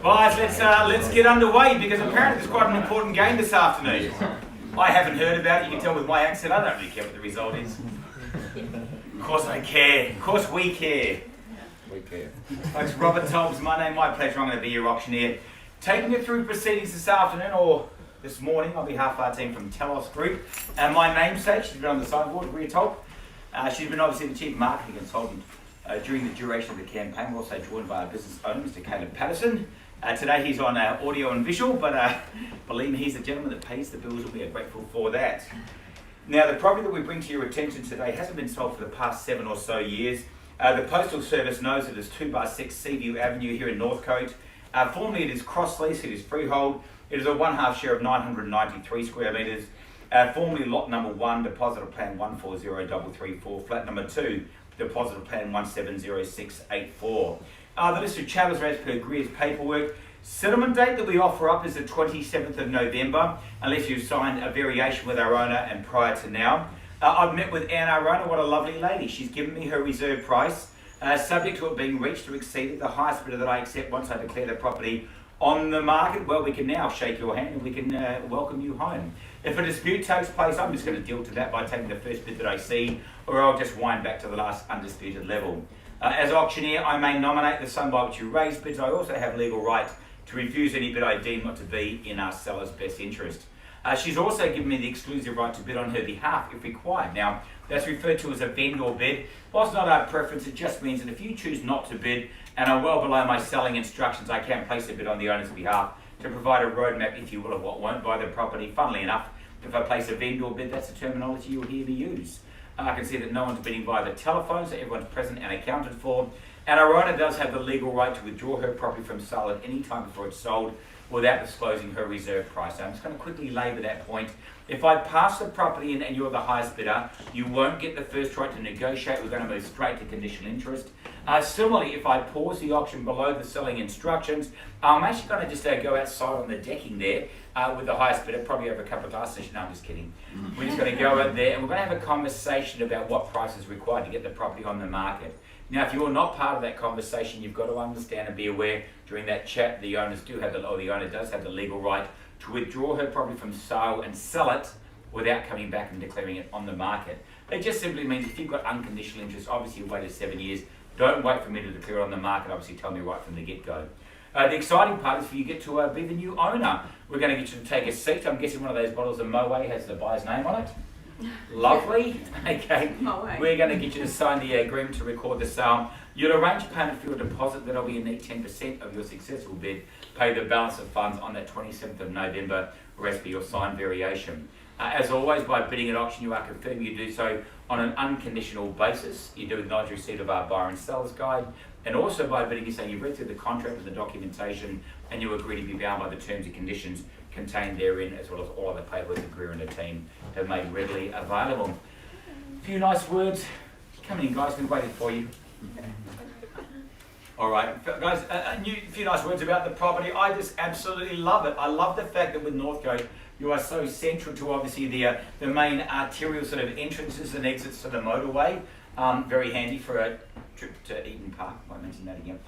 Guys, let's get underway because apparently there's quite an important game this afternoon. I haven't heard about it. You can tell with my accent. I don't really care what the result is. Of course I care. Of course we care. We care. Folks, Robert Tobbs, my name, my pleasure. I'm going to be your auctioneer. Taking you through proceedings this afternoon or this morning on behalf of our team from Telos Group. And my namesake, she's been on the signboard, Rhea Top. She's been obviously the Chief Marketing Consultant during the duration of the campaign. We're also joined by our business owner, Mr. Caleb Patterson. Today he's on audio and visual, but believe me, he's the gentleman that pays the bills, and we are grateful for that. Now, the property that we bring to your attention today hasn't been sold for the past 7 or so years. The Postal Service knows it is 2x6 Seaview Avenue here in Northcote. Formerly it is cross-lease, it is freehold. It is a 1/2 share of 993 square metres. Formerly lot number 1, deposit of plan 140334, flat number 2, deposit of plan 170684. The list of chattels are as per Greer's paperwork. Settlement date that we offer up is the 27th of November, unless you've signed a variation with our owner and prior to now. I've met with Anne, our owner. What a lovely lady. She's given me her reserve price, subject to it being reached or exceeded, the highest bidder that I accept once I declare the property on the market. Well, we can now shake your hand and we can welcome you home. If a dispute takes place, I'm just going to deal to that by taking the first bid that I see, or I'll just wind back to the last undisputed level. As auctioneer, I may nominate the sum by which you raise bids. I also have legal right to refuse any bid I deem not to be in our seller's best interest. She's also given me the exclusive right to bid on her behalf if required. Now, that's referred to as a vendor bid. Whilst not our preference, it just means that if you choose not to bid and are well below my selling instructions, I can place a bid on the owner's behalf to provide a roadmap, if you will, of what won't buy the property. Funnily enough, if I place a vendor bid, that's the terminology you'll hear me use. I can see that no one's bidding via the telephone, so everyone's present and accounted for. And our owner does have the legal right to withdraw her property from sale at any time before it's sold without disclosing her reserve price. So I'm just going to quickly labour that point. If I pass the property in and you're the highest bidder, you won't get the first right to negotiate. We're going to move straight to conditional interest. Similarly, if I pause the auction below the selling instructions, I'm actually going to just go outside on the decking there with the highest bidder, probably over a couple of glasses. No, I'm just kidding. We're just going to go out there and we're going to have a conversation about what price is required to get the property on the market. Now, if you're not part of that conversation, you've got to understand and be aware during that chat, the owner does have the legal right to withdraw her property from sale and sell it without coming back and declaring it on the market. It just simply means if you've got unconditional interest, obviously you've waited 7 years, don't wait for me to declare it on the market, obviously tell me right from the get-go. The exciting part is for you get to be the new owner. We're going to get you to take a seat. I'm guessing one of those bottles of Moet has the buyer's name on it. Lovely. Okay. We're going to get you to sign the agreement to record the sale. You'll arrange payment for your deposit. That'll be a neat 10% of your successful bid. Pay the balance of funds on that 27th of November, rest for your signed variation. As always, by bidding at auction, you are confirming you do so on an unconditional basis. You do acknowledge receipt of our buyer and seller's guide, and also by bidding, you say you've read through the contract and the documentation, and you agree to be bound by the terms and conditions contained therein, as well as all other paperwork that Greer and the team have made readily available. A few nice words. Come in, guys. We've waited for you. All right, guys. A few nice words about the property. I just absolutely love it. I love the fact that with Northcote, you are so central to obviously the main arterial sort of entrances and exits to the motorway. Very handy for a trip to Eden Park. I won't mention that again.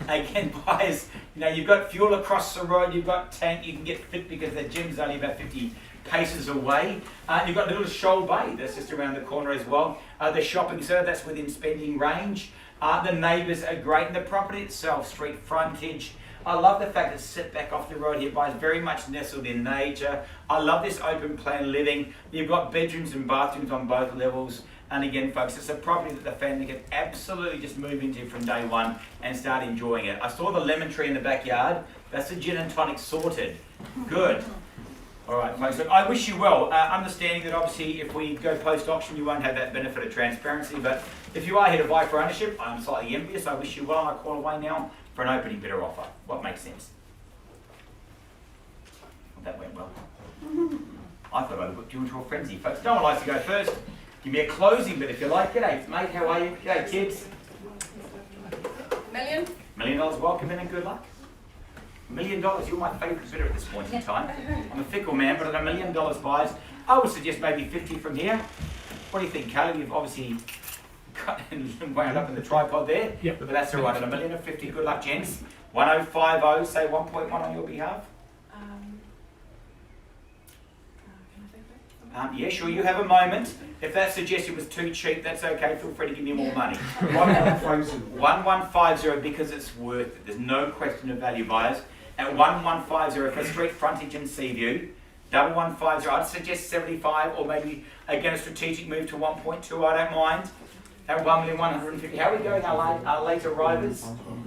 Again, buyers, you've got fuel across the road, you've got tank, you can get fit because the gym's only about 50 paces away. You've got Little Shoal Bay, that's just around the corner as well. The shopping centre, that's within spending range. The neighbours are great, and the property itself, street frontage. I love the fact it's set back off the road here, but it's very much nestled in nature. I love this open plan living. You've got bedrooms and bathrooms on both levels. And again, folks, it's a property that the family can absolutely just move into from day one and start enjoying it. I saw the lemon tree in the backyard. That's a gin and tonic sorted. Good. All right, folks, look, I wish you well. Understanding that obviously if we go post-auction, you won't have that benefit of transparency. But if you are here to buy for ownership, I'm slightly envious. I wish you well, and I call away now for an opening bidder offer. What makes sense? That went well. I thought I'd put you into a frenzy, folks. No one likes to go first. Give me a closing bid if you like. G'day, mate. How are you? G'day, kids. $1 million. $1 million. Welcome in and good luck. $1 million. You're my favourite bidder at this point in time. I'm a fickle man, but at $1 million buys, I would suggest maybe 50 from here. What do you think, Caleb? You've obviously and wound up in the tripod there. Yep. But that's all right. At $1,050,000, good luck, gents. 1050, say 1.1 on your behalf. Can I say that? Yeah, sure, you have a moment. If that suggestion was too cheap, that's okay. Feel free to give me more money. 1150 because it's worth it. There's no question of value, buyers. At 1150 for street frontage in Seaview. 1150, I'd suggest 75 or maybe again a strategic move to 1.2, I don't mind. At 1,150,000. How are we going, our late arrivals?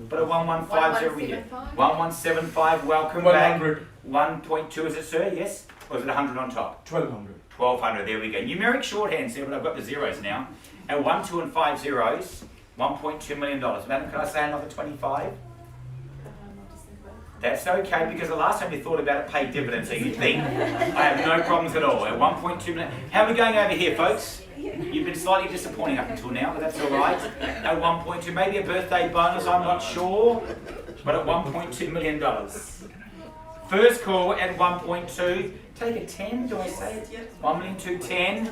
But at 1150 we get 1175, welcome 100. back. 1.2 is it, sir? Yes? Or is it 100 on top? 1200. 1200, there we go. Numeric shorthands there, but I've got the zeros now. At 1, 2 and 5 zeros, $1.2 million. Madam, can I say another 25? I'll just think about it. That's okay, because the last time you thought about it paid dividends, so you think. I have no problems at all. At 1.2 million. How are we going over here, folks? You've been slightly disappointing up until now, but that's all right. At 1.2, maybe a birthday bonus, I'm not sure. But at $1.2 million. First call at 1.2. Take a 10, do I say it? 1,210,000.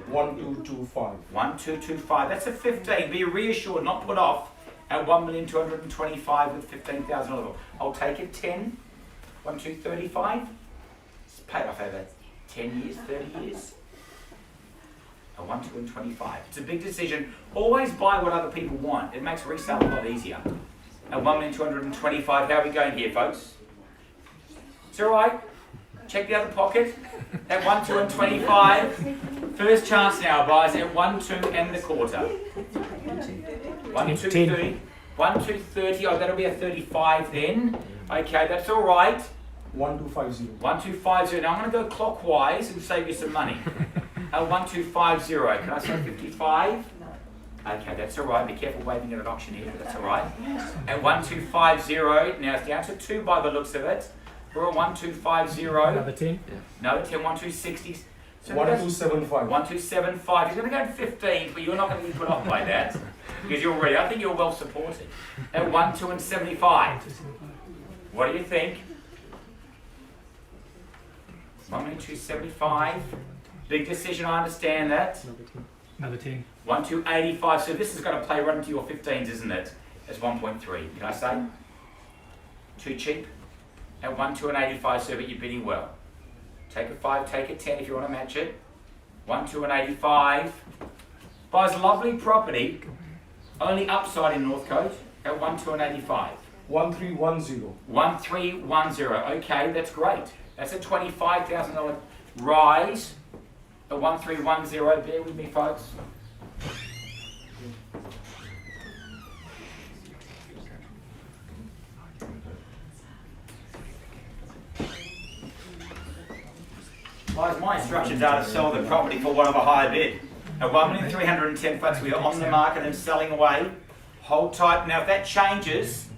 1225. 1225. That's a 15. Be reassured, not put off. At 1,225,000 with $15,000. I'll take it 10. 1,235. It's paid off over 10 years, 30 years. A 1,225. It's a big decision. Always buy what other people want. It makes resale a lot easier. At 1,225,000. How are we going here, folks? It's all right. Check the other pocket. At 1, 2 and 25. First chance now, guys. At 1, 2 and the quarter. 1, 2, 30. 1, 2, 30. Oh, that'll be a 35 then. Okay, that's all right. 1250. 1250. Now I'm going to go clockwise and save you some money. 1250. Can I say 55? Okay, that's all right. Be careful waving at an auction here. That's all right. At 1250. Now it's down to 2 by the looks of it. We're at 1250. Another 10. No, 10, 1260. So 1275. 1275. He's going to go to 15, but you're not going to be put off by that because you're ready. I think you're well supported. At 1, 2 and 75. What do you think? 1,275. Big decision, I understand that. Another 10. 1,285. So this is going to play right into your 15s, isn't it? It's 1.3. Can I say? Too cheap? At 1, 2 and 85, sir, but you're bidding well. Take a 5, take a 10 if you want to match it. 1, 2 and 85. Buys lovely property, only upside in Northcote, at 1, 2 and 85. 1310. 1310, okay, that's great. That's a $25,000 rise. At 1310, bear with me, folks. Guys, my instructions are to sell the property for one of a higher bid. At 1,310 flats, we are on the market and selling away. Hold tight. Now, if that changes,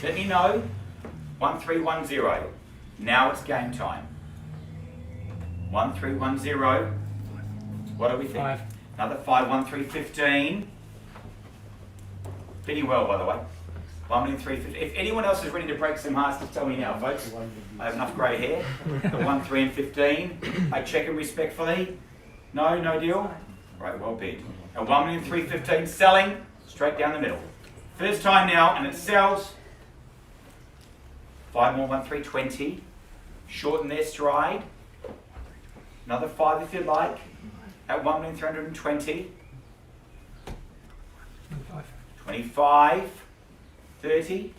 let me know. 1310. Now it's game time. 1310. What do we think? 5. Another 5, 1315. Bidding well, by the way. 1,350. If anyone else is ready to break some hearts, just tell me now, folks. I have enough grey hair. The 1, 3 and 15. I check it respectfully. No, no deal. Right, well bid. At 1,315, selling straight down the middle. First time now, and it sells. 5 more, 1,320. Shorten their stride. Another 5 if you like. At 1,320. 25. 25. 30.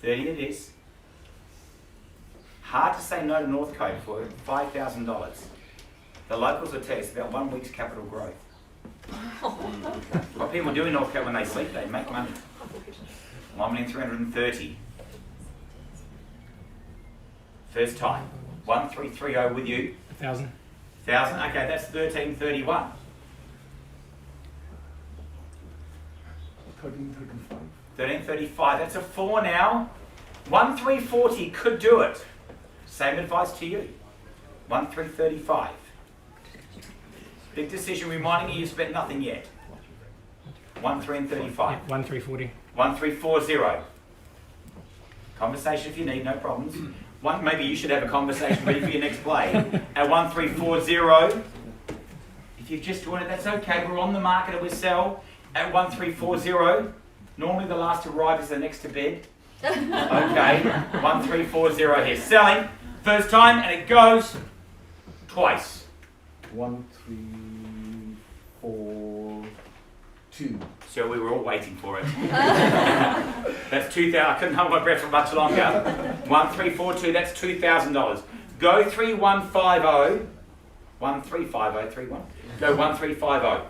30 it is. Hard to say no to Northcote for $5,000. The locals will tell you it's about 1 week's capital growth. What people do in Northcote when they sleep, they make money. 1,330. First time. 1330 with you. 1,000. 1,000. Okay, that's 1331. 1335. 1335. That's a 4 now. 1340 could do it. Same advice to you. 1335. Big decision, reminding you spent nothing yet. 1335. 1340. 1340. Conversation if you need, no problems. Maybe you should have a conversation ready for your next play. At 1340. If you've just joined it, that's okay. We're on the market and we sell. at 1340. Normally the last to arrive is the next to bed. Okay, 1340 here. Selling, first time, and it goes twice. 1342. So we were all waiting for it. That's 2,000. I couldn't hold my breath for much longer. 1342. That's $2,000. Go 3150. 135031. Go 1350.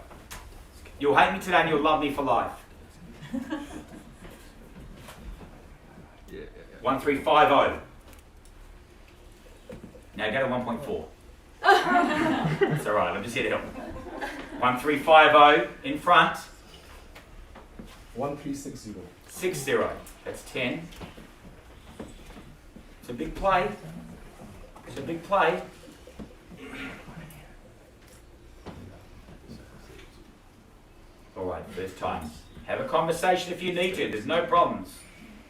You'll hate me today and you'll love me for life. 1350. Now go to 1.4. That's all right. I'm just here to help. 1350 in front. 1360. 60. That's 10. It's a big play. It's a big play. All right, first time. Have a conversation if you need to. There's no problems.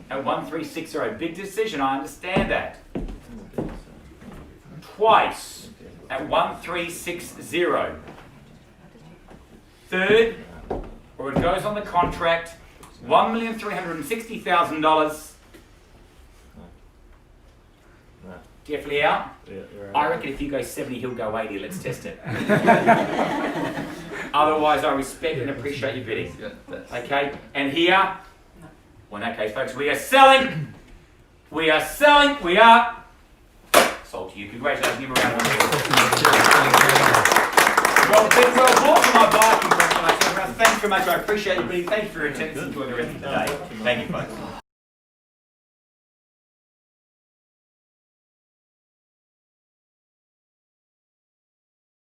At 1360, big decision. I understand that. Twice at 1360. Third, or it goes on the contract, $1,360,000. Definitely out. I reckon if you go 70, he'll go 80. Let's test it. Otherwise, I respect and appreciate your bidding. Okay, and here, well, in that case, folks, we are selling. We are selling. We are sold to you. Congratulations. Give me a round of applause. Well, been well bought for my bike. Congratulations. Thank you very much. I appreciate your bidding. Thank you for your attendance. Enjoy the rest of the day. Thank you, folks.